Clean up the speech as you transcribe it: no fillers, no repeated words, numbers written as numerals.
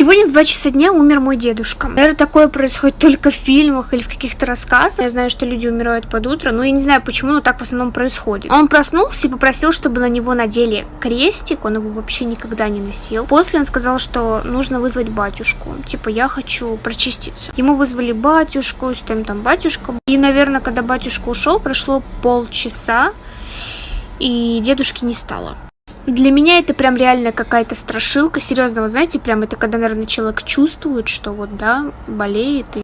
Сегодня в 2 часа дня умер мой дедушка. Наверное, такое происходит только в фильмах или в каких-то рассказах. Я знаю, что люди умирают под утро, но я не знаю почему, но так в основном происходит. Он проснулся и попросил, чтобы на него надели крестик, он его вообще никогда не носил. После он сказал, что нужно вызвать батюшку. Типа, я хочу прочиститься. Ему вызвали батюшку, с там батюшка. И, наверное, когда батюшка ушел, прошло полчаса, и дедушки не стало. Для меня это прям реально какая-то страшилка. Серьезно, вот знаете, прям это когда, наверное, человек чувствует, что вот, да, болеет, и